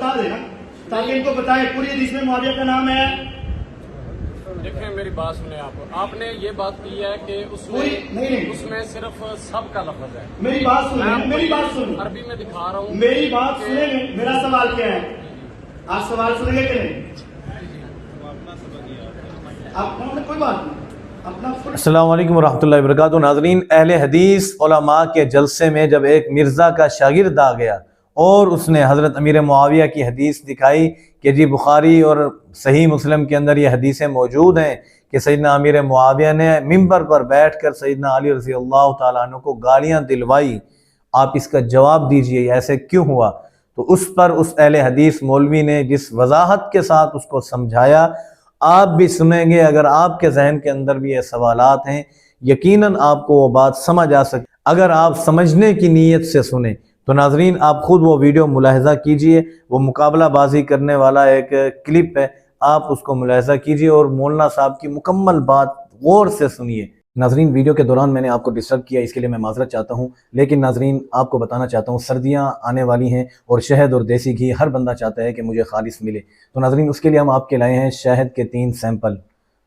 بتا دینا تاکہ ان کو بتائے پوری حدیث میں معاویہ کا نام ہے. دیکھیں میری بات سنیں آپ نے یہ بات کی ہے کہ اس میں صرف سب کا لفظ ہے. میری بات سنیں, میری بات سنیں, عربی میں دکھا رہا ہوں. میری بات سنیں گے. میرا سوال کیا ہے, آپ سوال سنیں گے کہ نہیں؟ آپ کوئی بات نہیں. السلام علیکم ورحمۃ اللہ وبرکاتہ. ناظرین, اہل حدیث علماء کے جلسے میں جب ایک مرزا کا شاگرد آ گیا اور اس نے حضرت امیر معاویہ کی حدیث دکھائی کہ جی بخاری اور صحیح مسلم کے اندر یہ حدیثیں موجود ہیں کہ سیدنا امیر معاویہ نے ممبر پر بیٹھ کر سیدنا علی رضی اللہ تعالیٰ عنہ کو گالیاں دلوائی, آپ اس کا جواب دیجئے ایسے کیوں ہوا. تو اس پر اس اہل حدیث مولوی نے جس وضاحت کے ساتھ اس کو سمجھایا, آپ بھی سنیں گے. اگر آپ کے ذہن کے اندر بھی یہ سوالات ہیں, یقیناً آپ کو وہ بات سمجھ آ سکتی. اگر آپ سمجھنے کی نیت سے سنیں تو ناظرین آپ خود وہ ویڈیو ملاحظہ کیجئے. وہ مقابلہ بازی کرنے والا ایک کلپ ہے, آپ اس کو ملاحظہ کیجئے اور مولانا صاحب کی مکمل بات غور سے سنیے. ناظرین, ویڈیو کے دوران میں نے آپ کو ڈسٹرب کیا, اس کے لیے میں معذرت چاہتا ہوں. لیکن ناظرین آپ کو بتانا چاہتا ہوں, سردیاں آنے والی ہیں اور شہد اور دیسی گھی ہر بندہ چاہتا ہے کہ مجھے خالص ملے. تو ناظرین اس کے لیے ہم آپ کے لائے ہیں شہد کے 3 سیمپل,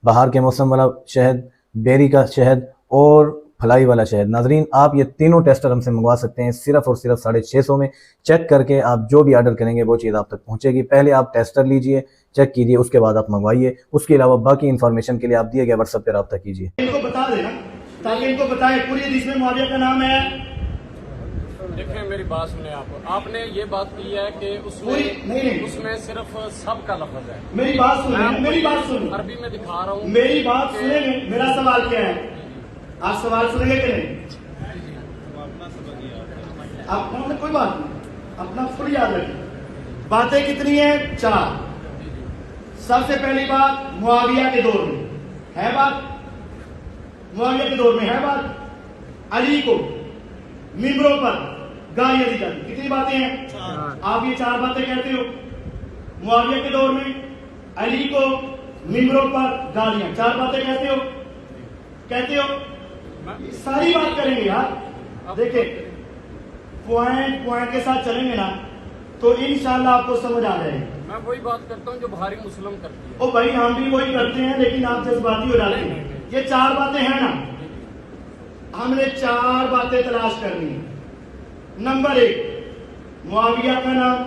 بہار کے موسم والا شہد, بیری کا شہد اور پھلائی والا شہد. ناظرین آپ یہ تینوں ٹیسٹر ہم سے منگوا سکتے ہیں صرف اور صرف 650 میں. چیک کر کے آپ جو بھی آرڈر کریں گے وہ چیز آپ تک پہنچے گی. پہلے آپ ٹیسٹر لیجئے, چیک کیجئے, اس کے بعد آپ منگوائیے. اس کے علاوہ باقی انفارمیشن کے لیے آپ دیے گئے واٹس ایپ پہ رابطہ کیجئے. ان کو بتا دینا تاکہ ان کو بتائے پوری حدیث میں معاویہ کا نام ہے. دیکھیں میری بات سنیں آپ نے یہ بات کی ہے کہ اس میں صرف سب کا لفظ ہے. میری بات سنیں, میری بات سنیں, عربی میں دکھا رہا ہوں. میری بات سنیں گے. میرا سوال کیا ہے, آپ سوال سنیں گے کہ نہیں؟ آپ کوئی بات نہیں, اپنا فل یاد رکھیں. باتیں کتنی ہیں؟ 4. سب سے پہلی بات معاویہ کے دور میں ہے بات, معاویہ کے دور میں ہے بات. علی کو ممبروں پر گالیاں دی جاتی. کتنی باتیں ہیں؟ آپ یہ 4 باتیں کہتے ہو. معاویہ کے دور میں علی کو ممبروں پر گالیاں, 4 باتیں کہتے ہو, کہتے ہو. ساری بات کریں گے یار. دیکھیں پوائنٹ کے ساتھ چلیں گے نا تو انشاءاللہ آپ کو سمجھ آ جائے گی. میں وہی بات کرتا ہوں جو بخاری مسلم کرتی ہے. او بھائی ہم بھی وہی کرتے ہیں, لیکن آپ جذباتی ہو جاتے ہیں. یہ 4 باتیں ہیں نا, ہم نے 4 باتیں تلاش کرنی ہیں. نمبر 1 معاویہ کا نام,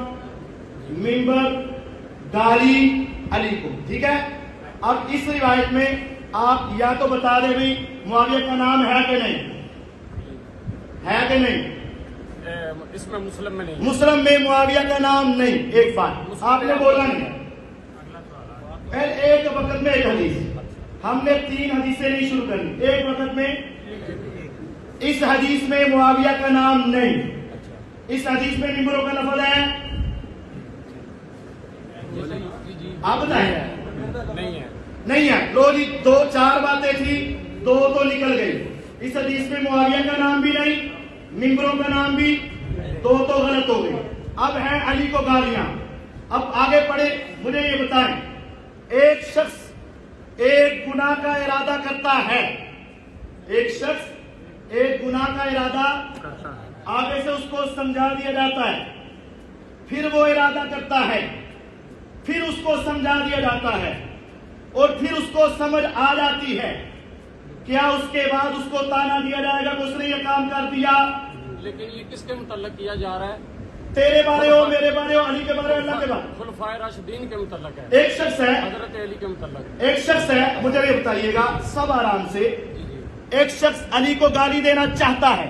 ممبر, گالی علی کو. ٹھیک ہے. اب اس روایت میں آپ یا تو بتا دیں بھائی معاویہ کا نام ہے کہ نہیں, ہے کہ نہیں؟ اس میں مسلم میں نہیں, مسلم میں معاویہ کا نام نہیں. ایک بات آپ نے بولا نہیں. ایک وقت میں ایک حدیث, ہم نے 3 حدیثیں نہیں شروع کرنی. ایک وقت میں اس حدیث میں معاویہ کا نام نہیں. اس حدیث میں ممبروں کا لفظ ہے, آپ بتائیں. نہیں ہے. نہیں ہے. لو جی 4 باتیں تھی, 2 تو نکل گئی. اس حدیث میں معاویہ کا نام بھی نہیں, ممبروں کا نام بھی, 2 تو غلط ہو گئی. اب ہے علی کو گالیاں. اب آگے پڑھے, مجھے یہ بتائیں, ایک شخص ایک گناہ کا ارادہ کرتا ہے, ایک شخص ایک گناہ کا ارادہ, آگے سے اس کو سمجھا دیا جاتا ہے, پھر وہ ارادہ کرتا ہے, پھر اس کو سمجھا دیا جاتا ہے, اور پھر اس کو سمجھ آ جاتی ہے. کیا اس کے بعد اس کو تانا دیا جائے گا کہ اس نے یہ کام کر دیا؟ لیکن یہ کس کے متعلق کیا جا رہا ہے؟ تیرے بارے ہو, میرے بارے ہو, علی کے بارے ہو, اللہ کے بارے. خلفائے راشدین کے متعلق ہے. ایک شخص ہے, حضرت علی کے متعلق. ایک شخص ہے, مجھے یہ بتائیے گا سب آرام سے, ایک شخص علی کو گالی دینا چاہتا ہے,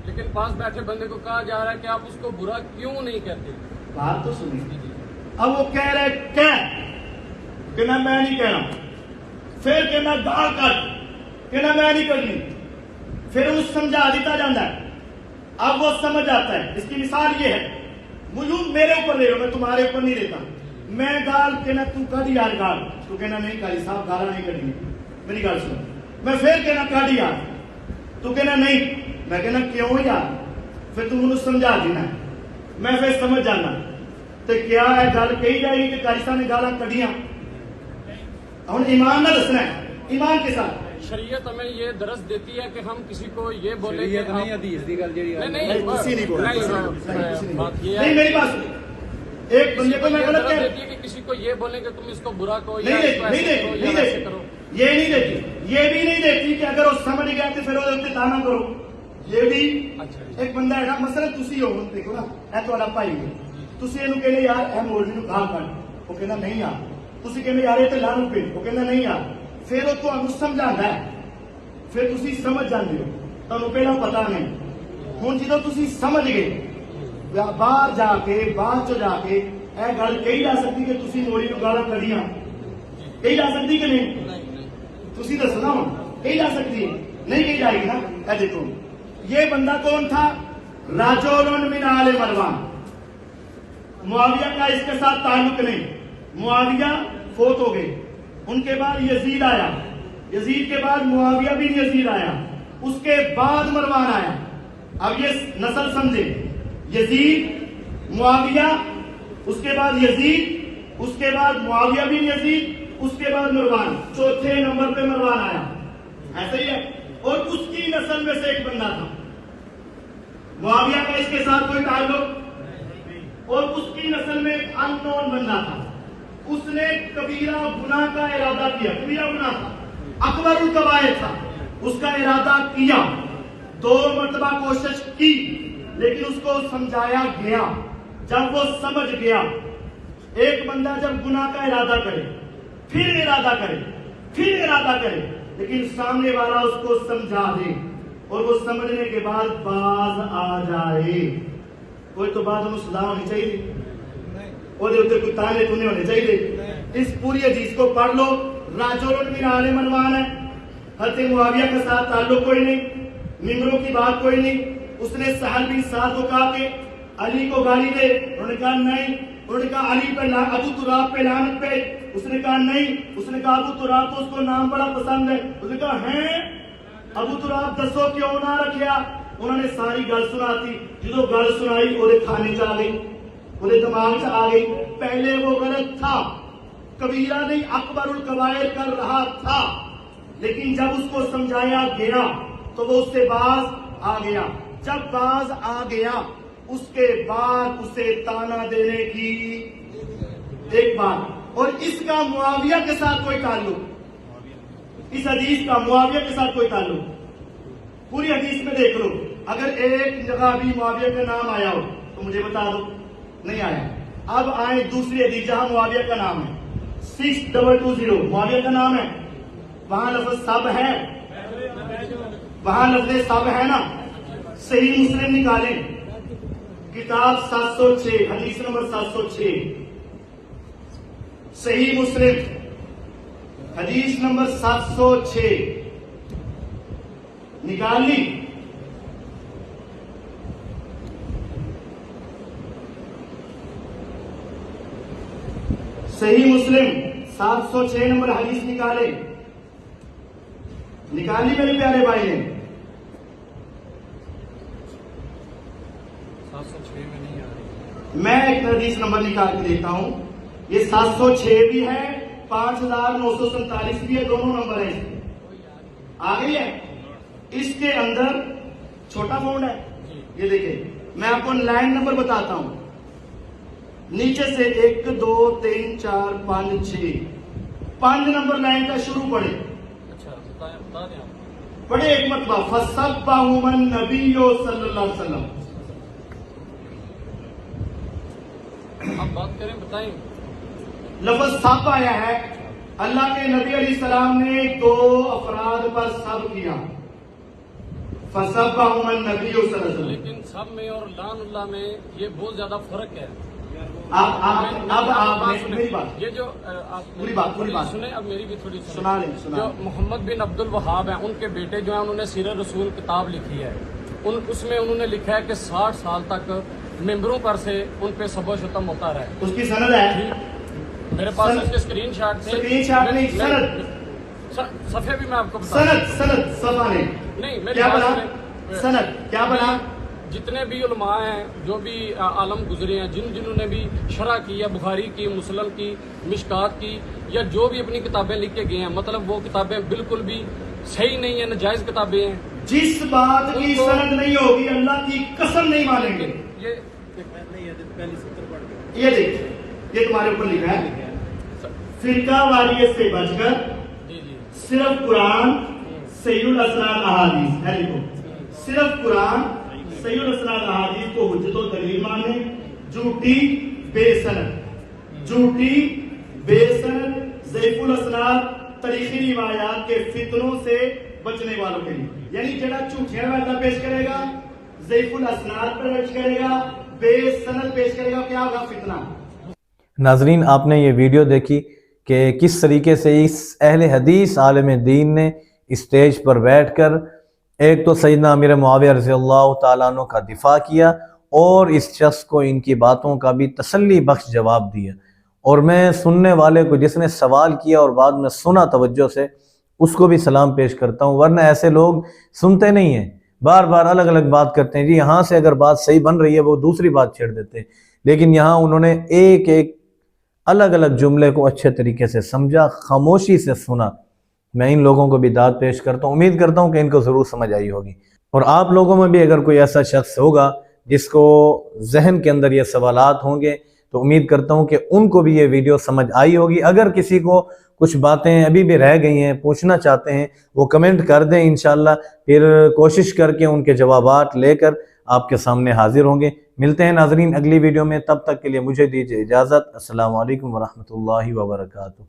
لیکن پاس بیٹھے بندے کو کہا جا رہا ہے کہ آپ اس کو برا کیوں نہیں کہتے. بات تو سنیے. اب وہ کہہ رہے کہ میں نہیں کہہ رہا, پھر کہ میں گال کر کہ میں نہیں کرنی, پھر اس سمجھا دیتا جاتا ہے. اب وہ سمجھ آتا ہے. اس کی مثال یہ ہے, مجھے میرے اوپر لے لو, میں تمہارے اوپر نہیں لیتا. میں گال کہنا, تو کر یار گال, تو کہنا نہیں قاری صاحب گالا نہیں کرنی, میری گال سنو. میں پھر کہنا کر یار, تو کہنا نہیں, میں کہنا کیوں یار, پھر تم انہوں سمجھا دینا, میں پھر سمجھ جانا. تو کیا ہے گل کہی جائے گی کہ قاری صاحب نے گالا کڑیاں؟ ہم ایمان نہ دسنا ہے, ایمان کے ساتھ. شریعت ہمیں یہ درس دیتی ہے کہ ہم کسی کو یہ بولے نہیں, میری بات سنیں. ایک بندے کو میں غلط کہہ دیتی ہے کہ کسی کو یہ بولیں کہ تم اس کو برا کہو یا نہیں اس کو ایسے کرو یا ایسے کرو. یہ نہیں دیتی، یہ بھی نہیں دیتی کہ اگر وہ سمجھ گیا تو پھر وہ تانا کرو. یہ بھی ایک بندہ ہے نا، مثلا تسی ہو دیکھو نا، اے تہاڈا بھائی ہے، تسی اینو کہنے یار اے مولوی نو گال کڈ، وہ کہنا نہیں یار. تسی کہنے یار اے تے لانو پے، وہ کہنا نہیں یار. پھر وہ تانوں سمجھاندا ہے، پھر تسی سمجھ جاندے ہو، تانوں پہلا پتہ نہیں. ہن جدوں تسی سمجھ گئے، باہر جا کے بعد چ جا کے اے گل کہی جا سکتی کہ تسی مولوی نو گالاں کڈیاں، کہی جا سکتی کہ نہیں؟ تسی دسو نا، کہی جا سکتی ہے؟ نہیں کہی جائے گی نا. اے دیکھو یہ بندہ کون تھا؟ رجل من آل مروان. معاویہ کا اس کے ساتھ تعلق نہیں. معاویہ فوت ہو گئے، ان کے بعد یزید آیا، یزید کے بعد معاویہ بن یزید آیا، اس کے بعد مروان آیا. اب یہ نسل سمجھے، یزید معاویہ، اس کے بعد یزید، اس کے بعد معاویہ بن یزید، اس کے بعد مروان، چوتھے نمبر پہ مروان آیا. ایسا ہی ہے. اور اس کی نسل میں سے ایک بندہ تھا، معاویہ کا اس کے ساتھ کوئی تعلق، اور اس کی نسل میں ایک ان نون بندہ تھا. اس نے کبیرہ گناہ کا ارادہ کیا، کبیرہ گناہ تھا، اکبر الکبائر تھا، اس کا ارادہ کیا، 2 مرتبہ کوشش کی، لیکن اس کو سمجھایا گیا. جب وہ سمجھ گیا، ایک بندہ جب گناہ کا ارادہ کرے، پھر ارادہ کرے، پھر ارادہ کرے، لیکن سامنے والا اس کو سمجھا دے اور وہ سمجھنے کے بعد باز آ جائے، کوئی تو بات ہم سزا ہونی چاہیے، اور کوئی تانے تونے ہونے چاہیے. اس پوری حدیث کو پڑھ لو. رجل من آل مروان ہے، حضرت معاویہ کے ساتھ تعلق کوئی نہیں، ممبروں کی بات کوئی نہیں. اس نے سہل بن سعد کو کہا کہ علی کو گالی دے، انہوں نے کہا نہیں. انہوں نے کہا علی پہ ابو تراب پہ لعنت پہ، اس نے کہا نہیں. اس نے کہا ابو تراب تو اس کو نام بڑا پسند ہے. اس نے کہا ہیں ابو تراب دسو کیوں نہ رکھیا. انہوں نے ساری گل سناتی. جدو گل سنائی وہ کھانے چ آ گئی، وہ دماغ چ آ گئی. پہلے وہ غلط تھا، کبیرہ نہیں اکبر الکبائر کر رہا تھا، لیکن جب اس کو سمجھایا گیا تو وہ اس سے باز آ گیا. جب باز آ گیا اس کے بعد اسے تانا دینے کی ایک بات. اور اس کا معاویہ کے ساتھ کوئی تعلق، اس حدیث کا معاویہ کے ساتھ کوئی تعلق. پوری حدیث میں دیکھ لو، اگر ایک جگہ بھی معاویہ کا نام آیا ہو تو مجھے بتا دو. نہیں آیا. اب آئے دوسری حدیث جہاں معاویہ کا نام ہے، 6220 معاویہ کا نام ہے، وہاں لفظ سب ہے، وہاں لفظ سب ہے نا. صحیح مسلم نکالیں، کتاب 706، حدیث نمبر 706، صحیح مسلم حدیث نمبر 706 نکال لی. صحیح مسلم 706 نمبر حدیث نکالے، نکال لی میرے پیارے بھائی نے. 706 میں نہیں آ رہی. میں ایک حدیث نمبر نکال کے دیتا ہوں. یہ 706 بھی ہے، 5947 بھی ہے، دونوں نمبر ہیں. آ گئی ہے. اس کے اندر چھوٹا فونٹ ہے، یہ دیکھیں. میں آپ کو لائن نمبر بتاتا ہوں. نیچے سے 1 2 3 4 5 6 5 نمبر لائن کا شروع پڑھے. اچھا بتا دیں آپ. پڑھے ایک مرتبہ. فَصَبَّهُمَ النَّبِيُّ صلی اللہ علیہ وسلم. آپ بات کریں، بتائیں. لفظ سب آیا ہے. اللہ کے نبی علیہ السلام نے 2 افراد پر سب کیا. فَصَبَّهُمَ النَّبِيُّ صلی اللہ علیہ وسلم. لیکن سب میں اور لعن اللہ میں یہ بہت زیادہ فرق ہے. اب آپ میری بات، یہ جو پوری بات سنیں، اب میری بھی تھوڑی سنا لیں. جو محمد بن عبد الوہاب ہیں، ان کے بیٹے جو ہیں، انہوں نے سیرت رسول کتاب لکھی ہے. اس میں انہوں نے لکھا ہے کہ 60 سال تک ممبروں پر سے ان پہ سب و شتم ہوتا رہا. اس کی سند ہے میرے پاس اس کے اسکرین شاٹ تھے. اسکرین شاٹ نہیں، سند. صفحے بھی میں آپ کو بتا. سند صفحہ نہیں. کیا بنا سند؟ کیا بنا؟ جتنے بھی علماء ہیں، جو بھی عالم گزرے ہیں، جنہوں نے بھی شرح کی یا بخاری کی، مسلم کی، مشکات کی، یا جو بھی اپنی کتابیں لکھ کے گئے ہیں، مطلب وہ کتابیں بالکل بھی صحیح نہیں ہیں، ناجائز کتابیں ہیں. جس بات کی سند نہیں ہوگی اللہ کی قسم نہیں مانیں گے. یہ یہ دیکھیں، یہ تمہارے اوپر لکھا ہے، فرقہ واریت سے بچ کر جی جی صرف قرآن صحیح الاسناد احادیث ہے، لکھو صرف قرآن صحیح الاسناد احادیث کو حجت و دلیل مانے، جھوٹی بے سند، جھوٹی بے سند ضعیف الاسناد تاریخی روایات کے فتنوں سے بچنے والوں کے لیے، یعنی جڑا جھوٹیاں روایتاں پیش کرے گا، ضعیف الاسناد پیش کرے گا، بے سند پیش کرے گا، کیا ہوگا؟ فتنہ۔ ناظرین آپ نے یہ ویڈیو دیکھی کہ کس طریقے سے اس اہل حدیث عالم دین نے اسٹیج پر بیٹھ کر ایک تو سیدنا امیر معاویہ رضی اللہ تعالیٰ عنہ کا دفاع کیا اور اس شخص کو ان کی باتوں کا بھی تسلی بخش جواب دیا، اور میں سننے والے کو جس نے سوال کیا اور بعد میں سنا توجہ سے اس کو بھی سلام پیش کرتا ہوں، ورنہ ایسے لوگ سنتے نہیں ہیں، بار بار الگ الگ بات کرتے ہیں، جی یہاں سے اگر بات صحیح بن رہی ہے وہ دوسری بات چھیڑ دیتے ہیں، لیکن یہاں انہوں نے ایک ایک الگ الگ جملے کو اچھے طریقے سے سمجھا، خاموشی سے سنا۔ میں ان لوگوں کو بھی داد پیش کرتا ہوں، امید کرتا ہوں کہ ان کو ضرور سمجھ آئی ہوگی، اور آپ لوگوں میں بھی اگر کوئی ایسا شخص ہوگا جس کو ذہن کے اندر یہ سوالات ہوں گے تو امید کرتا ہوں کہ ان کو بھی یہ ویڈیو سمجھ آئی ہوگی۔ اگر کسی کو کچھ باتیں ابھی بھی رہ گئی ہیں، پوچھنا چاہتے ہیں، وہ کمنٹ کر دیں، انشاءاللہ پھر کوشش کر کے ان کے جوابات لے کر آپ کے سامنے حاضر ہوں گے۔ ملتے ہیں ناظرین اگلی ویڈیو میں، تب تک کے لیے مجھے دیجیے اجازت۔ السلام علیکم ورحمۃ اللہ وبرکاتہ۔